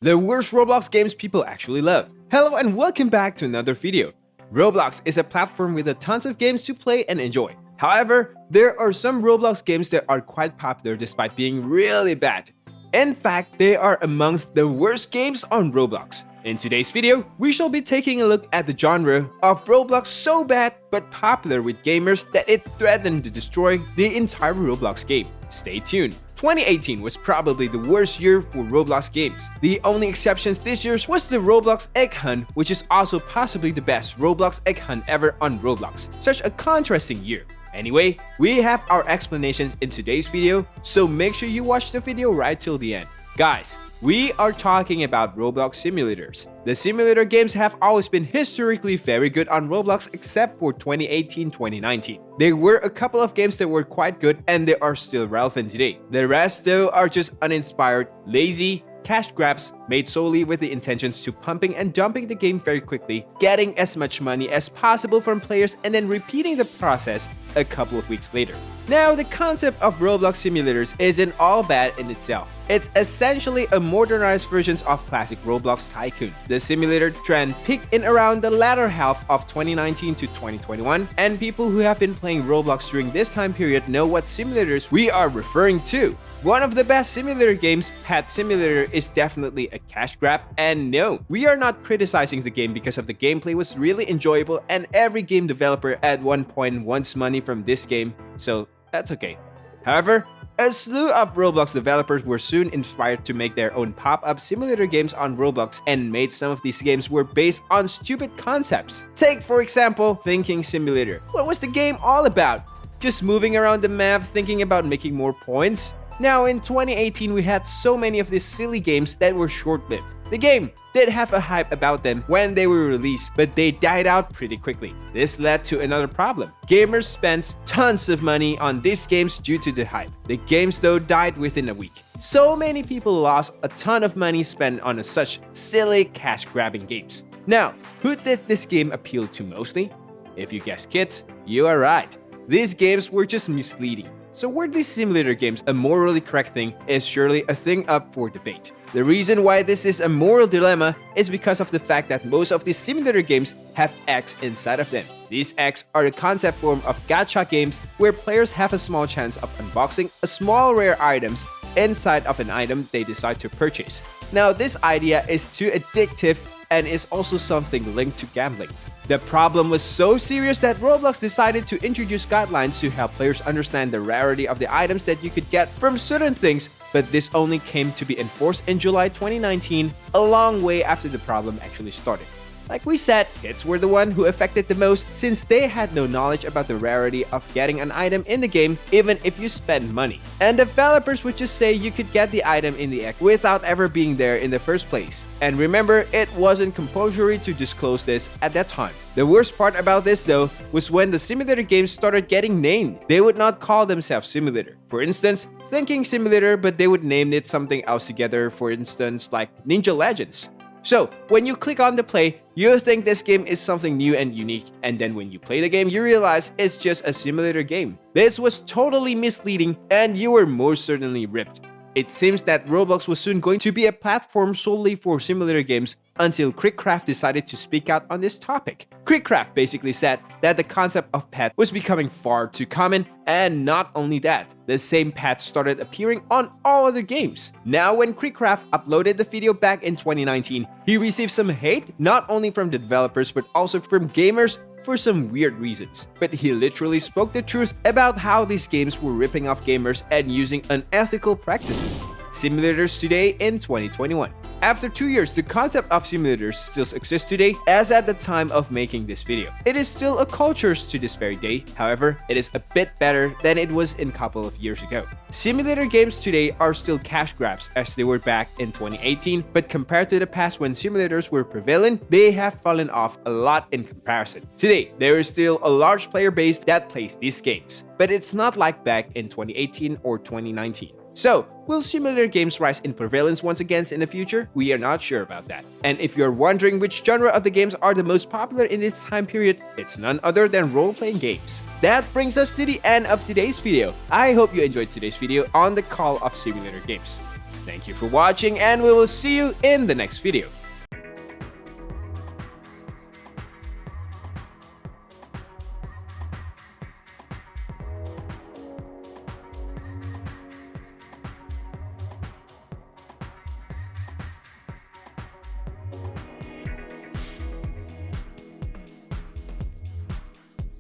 the worst Roblox games people actually love. Hello and welcome back to another video. Roblox is a platform with a tons of games to play and enjoy. However, there are some Roblox games that are quite popular despite being really bad. In fact, they are amongst the worst games on Roblox. In today's video, we shall be taking a look at the genre of Roblox so bad but popular with gamers that it threatened to destroy the entire Roblox game. Stay tuned. 2018 was probably the worst year for Roblox games. The only exceptions this year was the Roblox Egg Hunt, which is also possibly the best Roblox Egg Hunt ever on Roblox. Such a contrasting year. Anyway, we have our explanations in today's video, so make sure you watch the video right till the end. Guys, we are talking about Roblox simulators. The simulator games have always been historically very good on Roblox except for 2018-2019. There were a couple of games that were quite good and they are still relevant today. The rest though are just uninspired, lazy, cash grabs made solely with the intentions to pumping and dumping the game very quickly, getting as much money as possible from players and then repeating the process a couple of weeks later. Now, the concept of Roblox simulators isn't all bad in itself. It's essentially a modernized version of classic Roblox Tycoon. The simulator trend peaked in around the latter half of 2019 to 2021, and people who have been playing Roblox during this time period know what simulators we are referring to. One of the best simulator games, Pet Simulator, is definitely a cash grab, and no, we are not criticizing the game because of the gameplay was really enjoyable and every game developer at one point wants money from this game, so that's okay. However, a slew of Roblox developers were soon inspired to make their own pop-up simulator games on Roblox, and made some of these games were based on stupid concepts. Take for example, Thinking Simulator. What was the game all about? Just moving around the map thinking about making more points? Now in 2018 we had so many of these silly games that were short-lived. The game did have a hype about them when they were released, but they died out pretty quickly. This led to another problem. Gamers spent tons of money on these games due to the hype. The games though died within a week. So many people lost a ton of money spent on such silly cash-grabbing games. Now, who did this game appeal to mostly? If you guessed kids, you are right. These games were just misleading. So were these simulator games a morally correct thing is surely a thing up for debate. The reason why this is a moral dilemma is because of the fact that most of these simulator games have eggs inside of them. These eggs are a concept form of gacha games where players have a small chance of unboxing a small rare items inside of an item they decide to purchase. Now this idea is too addictive and is also something linked to gambling. The problem was so serious that Roblox decided to introduce guidelines to help players understand the rarity of the items that you could get from certain things, but this only came to be enforced in July 2019, a long way after the problem actually started. Like we said, kids were the one who affected the most since they had no knowledge about the rarity of getting an item in the game even if you spend money. And developers would just say you could get the item in the egg without ever being there in the first place. And remember, it wasn't compulsory to disclose this at that time. The worst part about this though was when the simulator games started getting named. They would not call themselves simulator. For instance, Thinking Simulator, but they would name it something else together, for instance like Ninja Legends. So, when you click on the play, you think this game is something new and unique, and then when you play the game, you realize it's just a simulator game. This was totally misleading, and you were most certainly ripped. It seems that Roblox was soon going to be a platform solely for simulator games until Crickcraft decided to speak out on this topic. Crickcraft basically said that the concept of pet was becoming far too common, and not only that, the same pets started appearing on all other games. Now when Crickcraft uploaded the video back in 2019, he received some hate not only from the developers but also from gamers for some weird reasons. But he literally spoke the truth about how these games were ripping off gamers and using unethical practices. Simulators today in 2021. After 2 years, the concept of simulators still exists today as at the time of making this video. It is still a culture to this very day, however, it is a bit better than it was in a couple of years ago. Simulator games today are still cash grabs as they were back in 2018, but compared to the past when simulators were prevalent, they have fallen off a lot in comparison. Today, there is still a large player base that plays these games, but it's not like back in 2018 or 2019. So, will simulator games rise in prevalence once again in the future? We are not sure about that. And if you're wondering which genre of the games are the most popular in this time period, it's none other than role-playing games. That brings us to the end of today's video. I hope you enjoyed today's video on the call of simulator games. Thank you for watching, and we will see you in the next video.